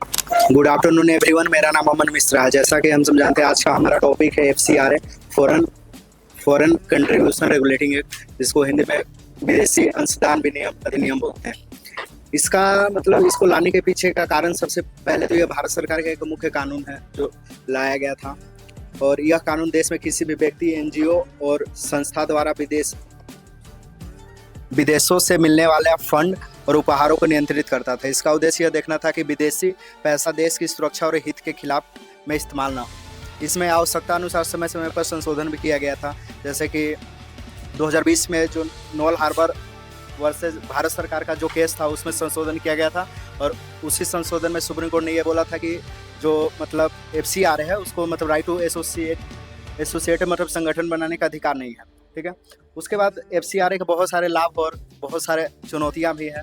गुड आफ्टरनून एवरीवन, मेरा नाम अमन मिश्रा है। जैसा कि हम सब जानते हैं आज का हमारा टॉपिक है FCRA, foreign contribution regulating act, जिसको हिंदी में विदेशी अंशदान अधिनियम बोलते हैं। इसका मतलब इसको लाने के पीछे का कारण सबसे पहले तो यह भारत सरकार का एक मुख्य कानून है जो लाया गया था। और यह कानून देश में किसी भी व्यक्ति, NGO और संस्था द्वारा विदेशों से मिलने वाले फंड और उपहारों को नियंत्रित करता था। इसका उद्देश्य यह देखना था कि विदेशी पैसा देश की सुरक्षा और हित के खिलाफ में इस्तेमाल ना हो। इसमें आवश्यकता अनुसार समय समय पर संशोधन भी किया गया था। जैसे कि 2020 में जो नोल हार्बर वर्सेस भारत सरकार का जो केस था उसमें संशोधन किया गया था और उसी संशोधन में सुप्रीम कोर्ट ने यह बोला था कि जो मतलब FCRA है उसको मतलब राइट टू एसोसिएट मतलब संगठन बनाने का अधिकार नहीं है। ठीक है, उसके बाद FCRA के बहुत सारे लाभ और बहुत सारे चुनौतियां भी हैं।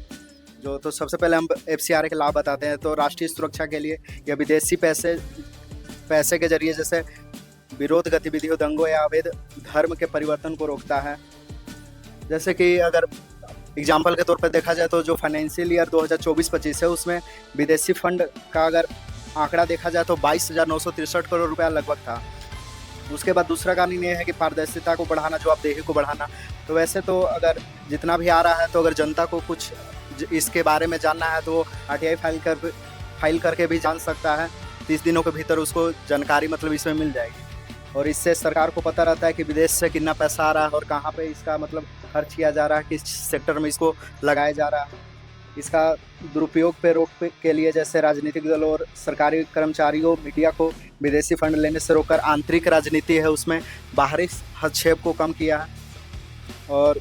जो तो सबसे पहले हम FCRA के लाभ बताते हैं। तो राष्ट्रीय सुरक्षा के लिए या विदेशी पैसे के जरिए जैसे विरोध गतिविधियों, दंगों या अवैध धर्म के परिवर्तन को रोकता है। जैसे कि अगर एग्जाम्पल के तौर पर देखा जाए तो जो फाइनेंशियल ईयर 2024-25 है उसमें विदेशी फंड का अगर आंकड़ा देखा जाए तो 22,963 करोड़ रुपया लगभग था। उसके बाद दूसरा कानून ये है कि पारदर्शिता को बढ़ाना, जवाबदेही को बढ़ाना। तो वैसे तो अगर जितना भी आ रहा है तो अगर जनता को कुछ इसके बारे में जानना है तो RTI फाइल करके भी जान सकता है। 30 दिनों के भीतर उसको जानकारी मतलब इसमें मिल जाएगी और इससे सरकार को पता रहता है कि विदेश से कितना पैसा आ रहा है और कहाँ पे इसका मतलब खर्च किया जा रहा है, किस सेक्टर में इसको लगाया जा रहा है। इसका दुरुपयोग पे रोक के लिए जैसे राजनीतिक दलों और सरकारी कर्मचारियों, मीडिया को विदेशी फंड लेने से रोककर आंतरिक राजनीति है उसमें बाहरी हस्तक्षेप को कम किया है। और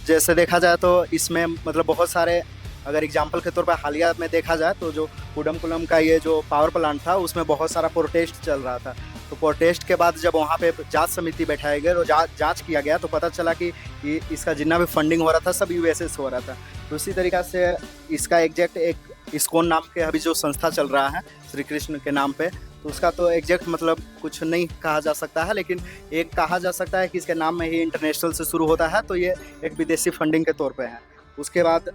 जैसे देखा जाए तो इसमें मतलब बहुत सारे, अगर एग्जाम्पल के तौर पर हालिया में देखा जाए तो जो कुडमकुलम का ये जो पावर प्लांट था उसमें बहुत सारा प्रोटेस्ट चल रहा था। तो प्रोटेस्ट के बाद जब वहाँ पे जांच समिति बैठाई गई और जांच किया गया तो पता चला कि इसका जितना भी फंडिंग हो रहा था सब यूएसए से हो रहा था। तो उसी तरीक़ा से इसका एग्जैक्ट एक इस्कॉन नाम के अभी जो संस्था चल रहा है श्री कृष्ण के नाम पे, तो उसका तो एग्जैक्ट मतलब कुछ नहीं कहा जा सकता है, लेकिन एक कहा जा सकता है कि इसके नाम में ही इंटरनेशनल से शुरू होता है, तो ये एक विदेशी फंडिंग के तौर पे है। उसके बाद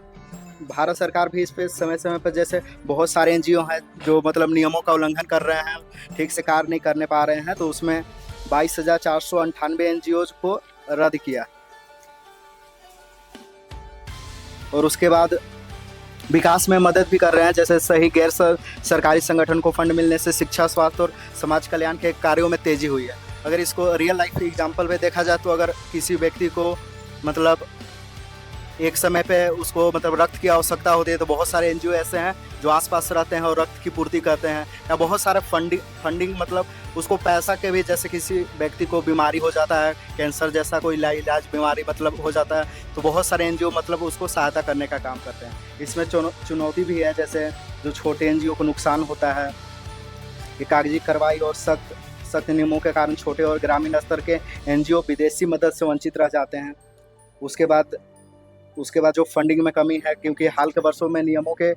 भारत सरकार भी इस पे समय समय पर जैसे बहुत सारे NGO हैं जो मतलब नियमों का उल्लंघन कर रहे हैं, ठीक से कार्य नहीं करने पा रहे हैं, तो उसमें 22,498 NGOs को रद्द किया। और उसके बाद विकास में मदद भी कर रहे हैं, जैसे सही गैर सरकारी संगठन को फंड मिलने से शिक्षा, स्वास्थ्य और समाज कल्याण के कार्यों में तेजी हुई है। अगर इसको रियल लाइफ एग्जाम्पल में देखा जाए तो अगर किसी व्यक्ति को मतलब एक समय पे उसको मतलब रक्त की आवश्यकता होती है तो बहुत सारे NGO ऐसे हैं जो आसपास रहते हैं और रक्त की पूर्ति करते हैं, या बहुत सारे फंडिंग मतलब उसको पैसा के भी, जैसे किसी व्यक्ति को बीमारी हो जाता है, कैंसर जैसा कोई इलाज बीमारी मतलब हो जाता है, तो बहुत सारे NGO मतलब उसको सहायता करने का काम करते हैं। इसमें चुनौती भी है, जैसे जो छोटे NGO को नुकसान होता है, ये कागजी कार्रवाई और सख्त नियमों के कारण छोटे और ग्रामीण स्तर के NGO विदेशी मदद से वंचित रह जाते हैं। उसके बाद जो फंडिंग में कमी है, क्योंकि हाल के वर्षों में नियमों के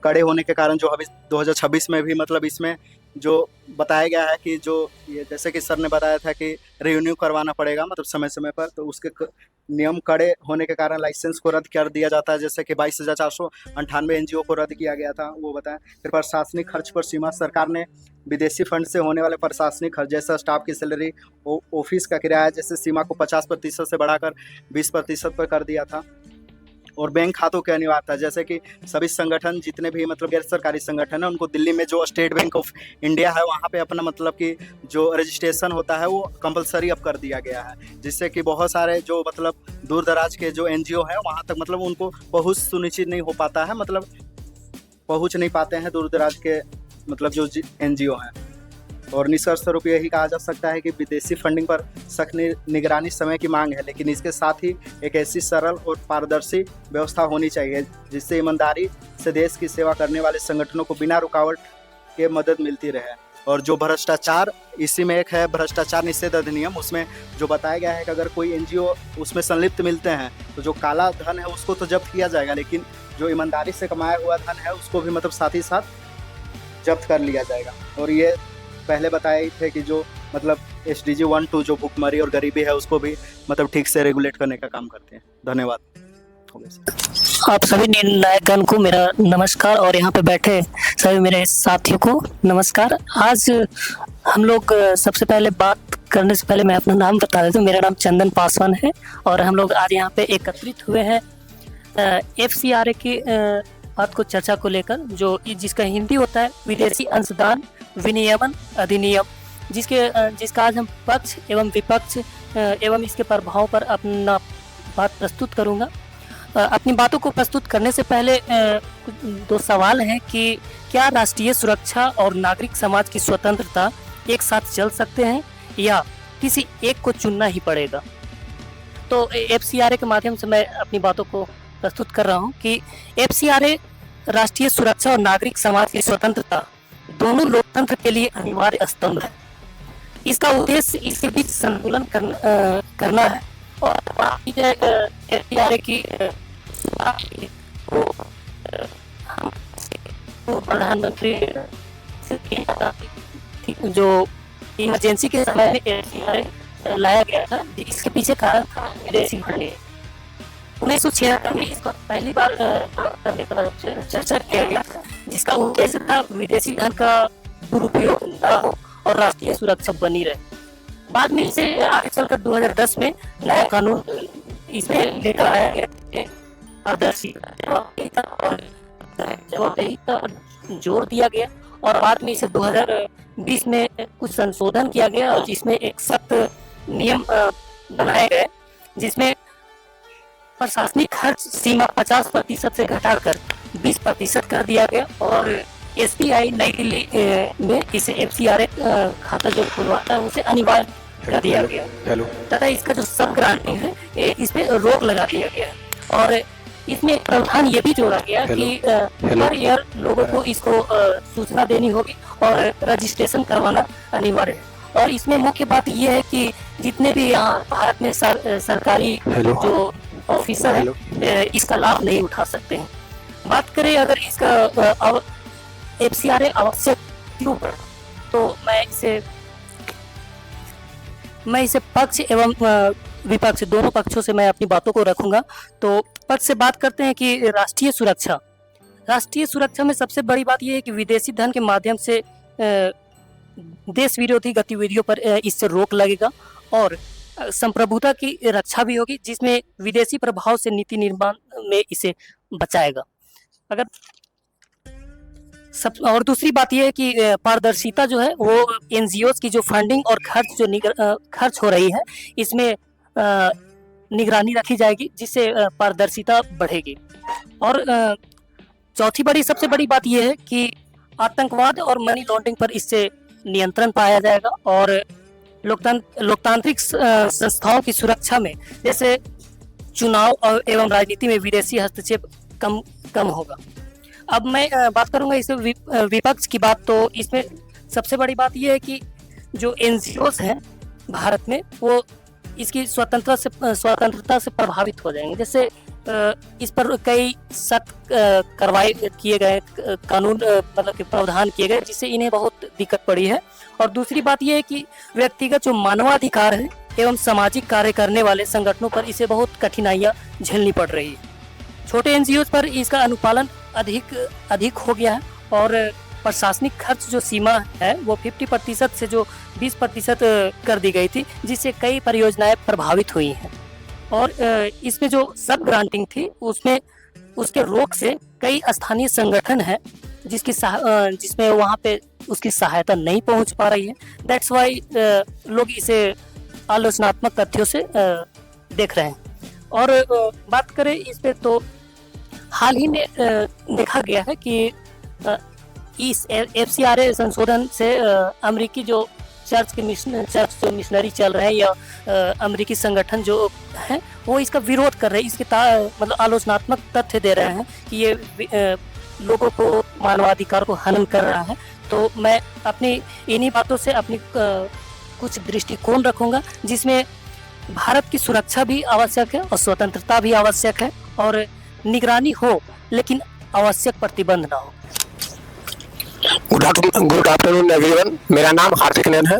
कड़े होने के कारण जो अभी 2026 में भी मतलब इसमें जो बताया गया है कि जो ये जैसे कि सर ने बताया था कि रिन्यू करवाना पड़ेगा मतलब समय समय पर, तो उसके नियम कड़े होने के कारण लाइसेंस को रद्द कर दिया जाता है, जैसे कि 22,498 NGO को रद्द किया गया था, वो बताएं। फिर प्रशासनिक खर्च पर सीमा, सरकार ने विदेशी फंड से होने वाले प्रशासनिक खर्च जैसा स्टाफ की सैलरी, ऑफिस का किराया जैसे सीमा को 50% से बढ़ाकर 20% पर कर दिया था। और बैंक खातों के अनिवार्यता, जैसे कि सभी संगठन जितने भी मतलब गैर सरकारी संगठन है उनको दिल्ली में जो स्टेट बैंक ऑफ इंडिया है वहाँ पे अपना मतलब कि जो रजिस्ट्रेशन होता है वो कंपलसरी अब कर दिया गया है, जिससे कि बहुत सारे जो मतलब दूर दराज के जो NGO है वहाँ तक मतलब उनको पहुँच सुनिश्चित नहीं हो पाता है, मतलब पहुँच नहीं पाते हैं दूर दराज के मतलब जो NGO हैं। और निष्कर्ष स्वरूप यही कहा जा सकता है कि विदेशी फंडिंग पर सख्त निगरानी समय की मांग है, लेकिन इसके साथ ही एक ऐसी सरल और पारदर्शी व्यवस्था होनी चाहिए जिससे ईमानदारी से देश की सेवा करने वाले संगठनों को बिना रुकावट के मदद मिलती रहे। और जो भ्रष्टाचार, इसी में एक है भ्रष्टाचार निषेध अधिनियम, उसमें जो बताया गया है कि अगर कोई NGO उसमें संलिप्त मिलते हैं तो जो काला धन है उसको तो जब्त किया जाएगा, लेकिन जो ईमानदारी से कमाया हुआ धन है उसको भी मतलब साथ ही साथ जब्त कर लिया जाएगा। और ये पहले बताए थे कि जो मतलब SDG 1-2 जो भुखमरी और गरीबी है उसको भी मतलब ठीक से रेगुलेट करने का काम करते हैं। धन्यवाद। आप सभी निर्णायकगण को मेरा नमस्कार और यहाँ पे बैठे सभी मेरे साथियों को नमस्कार। आज हम लोग सबसे पहले बात करने से पहले मैं अपना नाम बता देता हूँ। मेरा नाम चंदन पासवान है और हम लोग आज यहाँ पे एकत्रित हुए हैं FCRA की बात को चर्चा को लेकर, जो जिसका हिंदी होता है विदेशी अंशदान विनियमन अधिनियम, जिसका आज हम पक्ष एवं विपक्ष एवं इसके प्रभाव पर अपना बात प्रस्तुत करूंगा। अपनी बातों को प्रस्तुत करने से पहले दो सवाल हैं कि क्या राष्ट्रीय सुरक्षा और नागरिक समाज की स्वतंत्रता एक साथ चल सकते हैं या किसी एक को चुनना ही पड़ेगा। तो FCRA के माध्यम से मैं अपनी बातों को प्रस्तुत कर रहा हूं कि FCRA राष्ट्रीय सुरक्षा और नागरिक समाज की स्वतंत्रता दोनों लोकतंत्र के लिए अनिवार्य स्तंभ है। इसका उद्देश्य इसके बीच संतुलन करना है। और FCRA की प्रधानमंत्री जो इमरजेंसी के समय में FCRA लाया गया था, इसके पीछे कारण था विदेशी फंडिंग। 1976 में इसको पहली बार करने पर चर्चा किया गया, जिसका उद्देश्य था विदेशी धन का दुरुपयोग न हो और राष्ट्रीय सुरक्षा बनी रहे। बाद में इसे आगे चलकर 2010 में नया कानून इसमें लेकर आया गया, पारदर्शिता और जवाबदेही पर जोर दिया गया, और बाद में इसे 2020 में कुछ संशोधन किया गया और जिसमें एक सख्त नियम बनाए गए, जिसमें प्रशासनिक खर्च सीमा 50% से घटाकर 20% कर दिया गया, और SBI नई दिल्ली में इसे FCRA खाता जो खुलवाता है उसे अनिवार्य कर दिया गया तथा इसका जो सब ग्रांटिंग है इस पे रोक लगा दिया गया। और इसमें एक प्रावधान ये भी जोड़ा गया कि हर ईयर लोगों को इसको सूचना देनी होगी और रजिस्ट्रेशन करवाना अनिवार्य है। और इसमें मुख्य बात ये है कि जितने भी यहाँ भारत में सरकारी जो ऑफिसर है इसका लाभ नहीं उठा सकते हैं। बात करें अगर इसका FCRA आवश्यक क्यों पड़ा, तो मैं इसे पक्ष एवं विपक्ष दोनों पक्षों से मैं अपनी बातों को रखूंगा। तो पक्ष से बात करते हैं कि राष्ट्रीय सुरक्षा में सबसे बड़ी बात यह है कि विदेशी धन के माध्यम से देश विरोधी गतिविधियों पर इससे रोक लगेगा और संप्रभुता की रक्षा भी होगी, जिसमें विदेशी प्रभाव से नीति निर्माण में इसे बचाएगा। और दूसरी बात यह है कि पारदर्शिता जो है वो NGOs की जो फंडिंग और खर्च हो रही है इसमें निगरानी रखी जाएगी, जिससे पारदर्शिता बढ़ेगी। और सबसे बड़ी बात यह है कि आतंकवाद और मनी लॉन्ड्रिंग पर इससे नियंत्रण पाया जाएगा और लोकतांत्रिक संस्थाओं की सुरक्षा में जैसे चुनाव एवं राजनीति में विदेशी हस्तक्षेप कम होगा। अब मैं बात करूंगा इस विपक्ष की बात। तो इसमें सबसे बड़ी बात यह है कि जो NGOs हैं भारत में वो इसकी स्वतंत्रता से प्रभावित हो जाएंगे। जैसे इस पर कई सख्त कार्रवाई किए गए कानून मतलब कि प्रावधान किए गए, जिससे इन्हें बहुत दिक्कत पड़ी है। और दूसरी बात यह है कि व्यक्तिगत जो मानवाधिकार है एवं सामाजिक कार्य करने वाले संगठनों पर इसे बहुत कठिनाइयाँ झेलनी पड़ रही है। छोटे NGOs पर इसका अनुपालन अधिक हो गया है और प्रशासनिक खर्च जो सीमा है वो 50% से जो 20% कर दी गई थी, जिससे कई परियोजनाएं प्रभावित हुई हैं। और इसमें जो सब ग्रांटिंग थी उसमें उसके रोक से कई स्थानीय संगठन हैं जिसमें वहाँ पे उसकी सहायता नहीं पहुँच पा रही है। दैट्स वाई लोग इसे आलोचनात्मक तथ्यों से देख रहे हैं। और बात करें इस पे तो हाल ही में देखा गया है कि इस FCRA संशोधन से अमेरिकी जो चर्च जो मिशनरी चल रहे हैं या अमेरिकी संगठन जो है वो इसका विरोध कर रहे हैं, इसके मतलब आलोचनात्मक तथ्य दे रहे हैं कि ये लोगों को मानवाधिकार को हनन कर रहा है। तो मैं अपनी इन्हीं बातों से अपनी कुछ दृष्टिकोण रखूंगा, जिसमें भारत की सुरक्षा भी आवश्यक है और स्वतंत्रता भी आवश्यक है और निगरानी हो लेकिन आवश्यक प्रतिबंध ना हो। गुड आफ्टरनून एवरीवन, मेरा नाम हार्दिक नैन है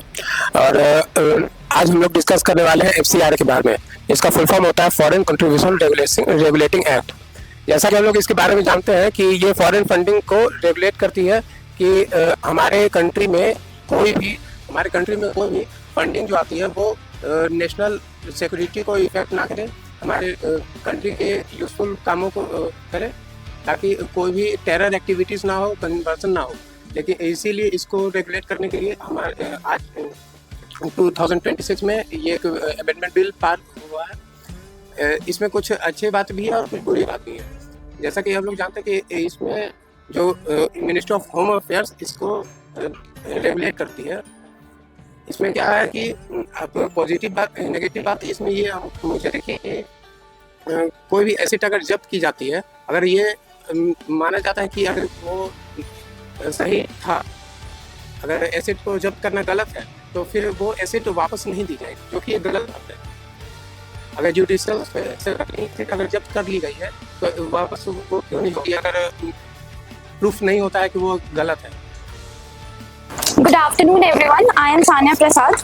और आज हम लोग डिस्कस करने वाले हैं FCRA के बारे में। इसका फुल फॉर्म होता है फॉरेन कंट्रीब्यूशन रेगुलेटिंग एक्ट। जैसा कि हम लोग इसके बारे में जानते हैं कि ये फॉरेन फंडिंग को रेगुलेट करती है कि हमारे कंट्री में कोई भी फंडिंग जो आती है वो नेशनल सिक्योरिटी को इफेक्ट ना करे, हमारे कंट्री के यूजफुल कामों को करे, ताकि कोई भी टेरर एक्टिविटीज़ ना हो, कन्वर्सन ना हो। लेकिन इसीलिए इसको रेगुलेट करने के लिए हमारे आज 2026 में ये एक अमेंडमेंट बिल पास हुआ है। इसमें कुछ अच्छी बात भी है और कुछ बुरी बात भी है। जैसा कि हम लोग जानते हैं कि इसमें जो मिनिस्ट्री ऑफ होम अफेयर्स इसको रेगुलेट करती है। इसमें क्या है कि अब पॉजिटिव बात नेगेटिव बात इसमें ये मुझे देखिए, कोई भी एसेट अगर जब्त की जाती है, अगर ये माना जाता है कि अगर वो सही था, अगर एसेट को जब्त करना गलत है तो फिर वो एसेट वापस नहीं दी जाएगी, जो कि ये गलत बात है। अगर जुडिशियल अगर जब्त कर ली गई है तो वापस वो क्यों नहीं होगी अगर प्रूफ नहीं होता है कि वो गलत है। Good afternoon everyone, I am Sania Prasad.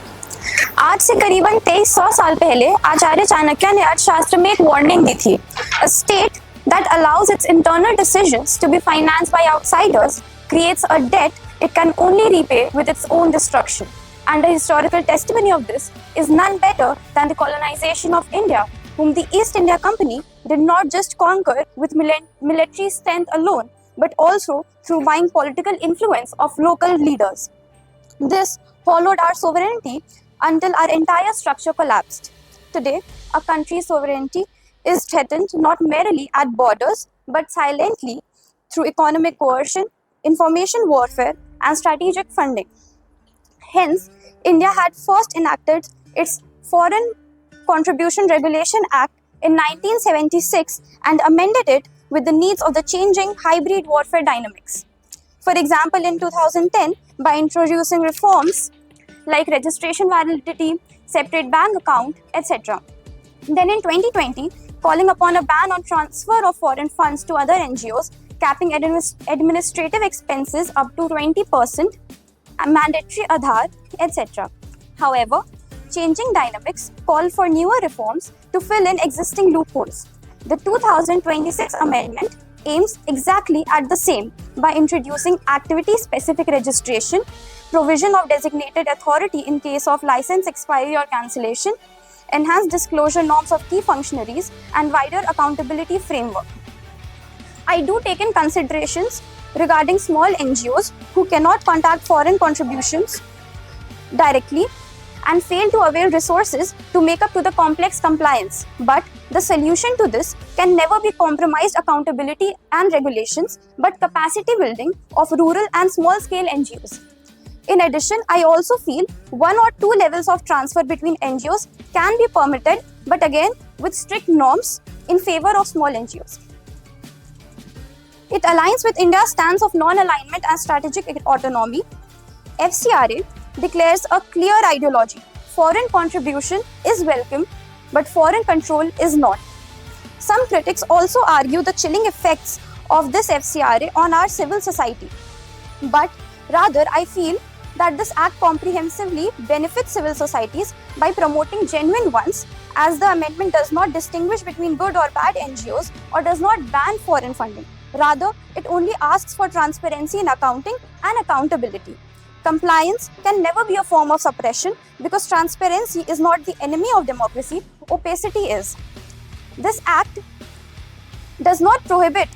आज से करीबन 2300 साल पहले आचार्य चाणक्य ने अर्थशास्त्र में एक वार्निंग दी थी। A state that allows its internal decisions to be financed by outsiders creates a debt it can only repay with its own destruction. And a historical testimony of this is none better than the colonization of India, whom the East India Company did not just conquer with military strength alone, but also through buying political influence of local leaders. This followed our sovereignty until our entire structure collapsed. Today, a country's sovereignty is threatened not merely at borders, but silently through economic coercion, information warfare, and strategic funding. Hence, India had first enacted its Foreign Contribution Regulation Act in 1976 and amended it with the needs of the changing hybrid warfare dynamics. For example, in 2010, by introducing reforms like registration validity, separate bank account, etc. Then in 2020, calling upon a ban on transfer of foreign funds to other NGOs, capping administrative expenses up to 20%, a mandatory Aadhaar, etc. However, changing dynamics call for newer reforms to fill in existing loopholes. The 2026 amendment aims exactly at the same by introducing activity-specific registration, provision of designated authority in case of license expiry or cancellation, enhanced disclosure norms of key functionaries, and wider accountability framework. I do take in considerations regarding small NGOs who cannot contact foreign contributions directly and fail to avail resources to make up to the complex compliance. But the solution to this can never be compromised accountability and regulations, but capacity building of rural and small-scale NGOs. In addition, I also feel 1 or 2 levels of transfer between NGOs can be permitted, but again with strict norms in favor of small NGOs. It aligns with India's stance of non-alignment and strategic autonomy. FCRA declares a clear ideology. Foreign contribution is welcome, but foreign control is not. Some critics also argue the chilling effects of this FCRA on our civil society. But rather, I feel that this act comprehensively benefits civil societies by promoting genuine ones, as the amendment does not distinguish between good or bad NGOs or does not ban foreign funding. Rather, it only asks for transparency in accounting and accountability. Compliance can never be a form of suppression because transparency is not the enemy of democracy, opacity is. This act does not prohibit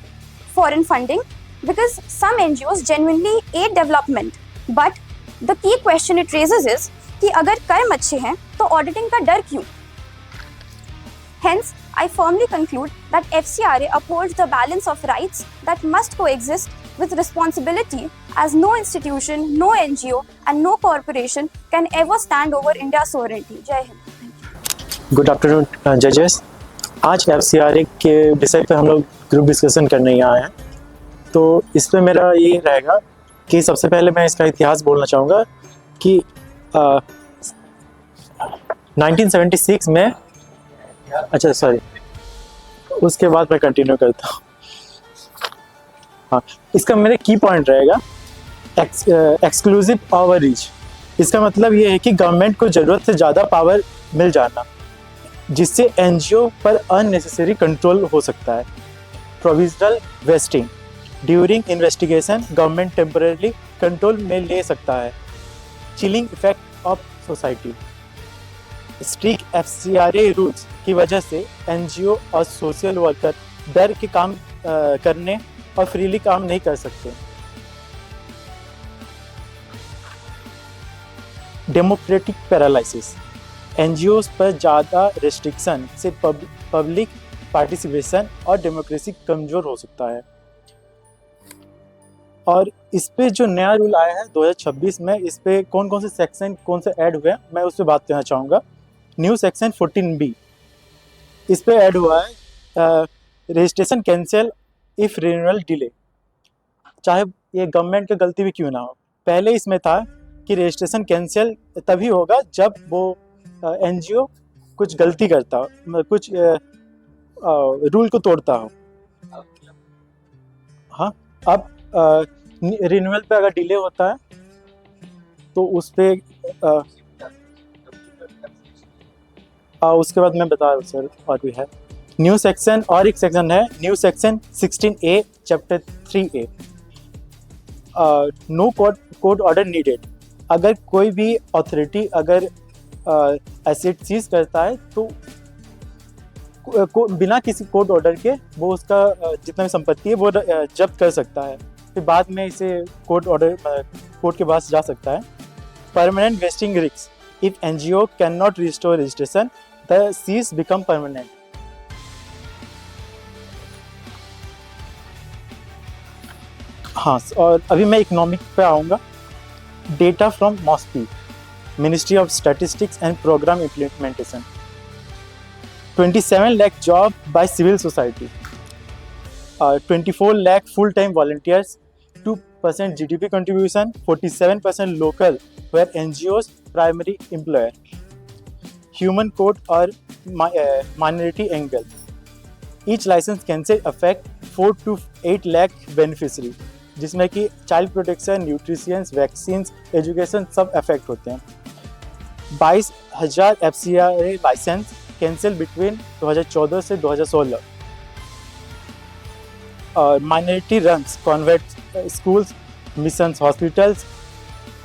foreign funding because some NGOs genuinely aid development. But the key question it raises is कि अगर कर्म अच्छे हैं तो auditing का डर क्यों? Hence, I firmly conclude that FCRA upholds the balance of rights that must coexist with responsibility, as no institution, no NGO and no corporation can ever stand over India's sovereignty. Jai Hind. Good afternoon जजेस। आज FCRA के विषय पे हम लोग ग्रुप डिस्कशन करने ही आए हैं। तो इस पे मेरा ये रहेगा कि सबसे पहले मैं इसका इतिहास बोलना चाहूँगा कि 1976 में, अच्छा सॉरी, उसके बाद मैं कंटिन्यू करता हूँ। हाँ, इसका मेरा की पॉइंट रहेगा एक्सक्लूसिव पावर रीच। इसका मतलब ये है कि गवर्नमेंट को ज़रूरत से ज़्यादा पावर मिल जाना, जिससे एनजीओ पर अननेसेसरी कंट्रोल हो सकता है। Provisional wasting, during investigation government temporary control में ले सकता है। Chilling effect of society, strict FCRA rules की वजह से एनजीओ और सोशल वर्कर डर के काम करने और फ्रीली काम नहीं कर सकते। डेमोक्रेटिक पैरालिसिस, एनजीओस पर ज़्यादा रेस्ट्रिक्शन से पब्लिक पार्टिसिपेशन और डेमोक्रेसी कमज़ोर हो सकता है। और इस पे जो नया रूल आया है 2026 में, इस पे कौन कौन से सेक्शन कौन से ऐड हुए हैं मैं उस पर बात करना चाहूँगा। न्यू सेक्शन 14B इस पे ऐड हुआ है, registration cancel if renewal delay, चाहे ये गवर्नमेंट की गलती भी क्यों ना हो। पहले इसमें था कि रजिस्ट्रेशन कैंसिल तभी होगा जब वो एनजीओ कुछ गलती करता हो, कुछ रूल को तोड़ता हो। हाँ, अब रिन्यूअल पे अगर डिले होता है तो उस पे उसके बाद मैं बता रहा हूँ सर, और भी है न्यू सेक्शन, और एक सेक्शन है new section 16A chapter 3A, no court order needed. अगर कोई भी अथॉरिटी अगर एसेट सीज करता है तो बिना किसी कोर्ट ऑर्डर के वो उसका जितना भी संपत्ति है वो जब्त कर सकता है, फिर बाद में इसे कोर्ट के पास जा सकता है। Permanent vesting risk, if NGO can not restore registration the cease become permanent. हाँ, और अभी मैं इकोनॉमिक पे आऊँगा। Data from MoSPI, ministry of statistics and programme implementation, 27 lakh job by civil society, 24 lakh full-time volunteers, 2% GDP contribution, 47% local where NGOs primary employer, human code or minority angle. Each license cancel affect 4 to 8 lakh beneficiary, जिसमें कि child protection, nutrition, vaccine, education सब अफेक्ट होते हैं। 22,000 FCRA लाइसेंस कैंसिल बिटवीन 2014 से 2016। और minority runs convent schools, missions hospitals,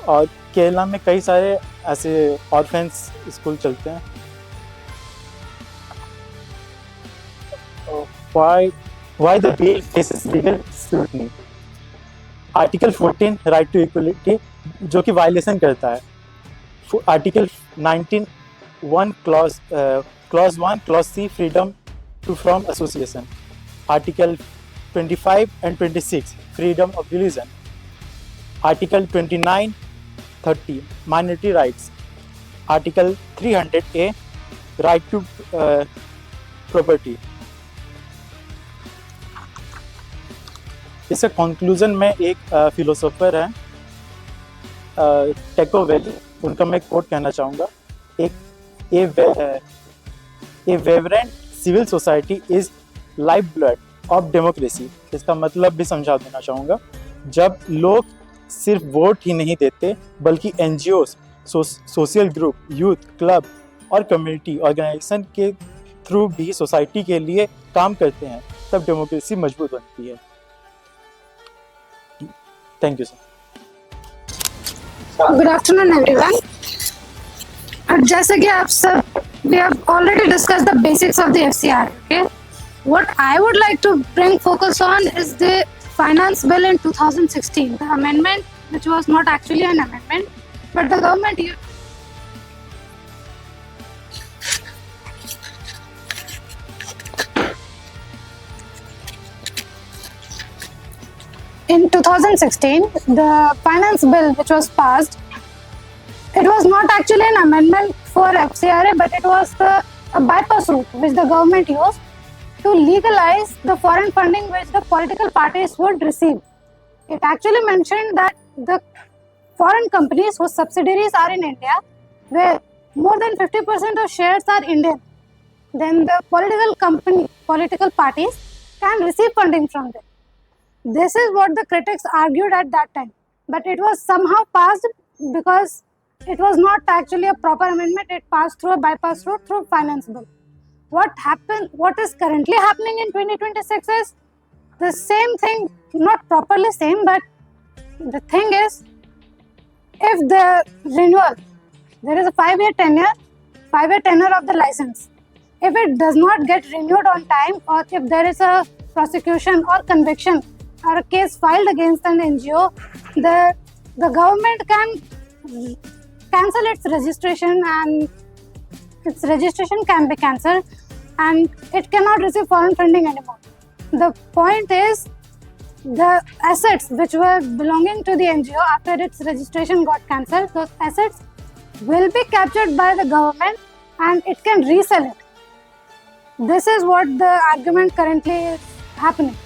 और केरला में कई सारे ऐसे ऑर्फेन्स स्कूल चलते हैं। Why the bill faces legal scrutiny? Article 14 right to equality जो कि वायलेशन करता है। Article 19 clause 1 clause C freedom to from association. Article 25 and 26 freedom of religion. Article 29 30 minority rights. Article 300A right to property. इसका कंक्लूजन में एक फिलोसोफर है टेकोवेली, उनका मैं कोट कहना चाहूँगा। A vibrant civil society is life blood of democracy. इसका मतलब भी समझा देना चाहूँगा। जब लोग सिर्फ वोट ही नहीं देते बल्कि NGOs, social group, youth club और कम्युनिटी ऑर्गेनाइजेशन के थ्रू भी सोसाइटी के लिए काम करते हैं, तब डेमोक्रेसी मजबूत बनती है। Thank you sir. Good afternoon, everyone. जैसे कि आप सब, we have already discussed the basics of the FCRA. Okay, what I would like to bring focus on is the finance bill in 2016, the amendment which was not actually an amendment, but the government in 2016, the finance bill which was passed, it was not actually an amendment for FCRA, but it was a bypass route which the government used to legalize the foreign funding which the political parties would receive. It actually mentioned that the foreign companies whose subsidiaries are in India, where more than 50% of shares are Indian, then the political parties can receive funding from them. This is what the critics argued at that time, but it was somehow passed because it was not actually a proper amendment. It passed through a bypass route through finance bill. What is currently happening in 2026 is the same thing, not properly same, but the thing is, if the renewal, there is a 5-year tenure of the license. If it does not get renewed on time, or if there is a prosecution or conviction or a case filed against an NGO, the government can cancel its registration, and its registration can be cancelled, and it cannot receive foreign funding anymore. The point is, the assets which were belonging to the NGO after its registration got cancelled, those assets will be captured by the government and it can resell it. This is what the argument currently is happening.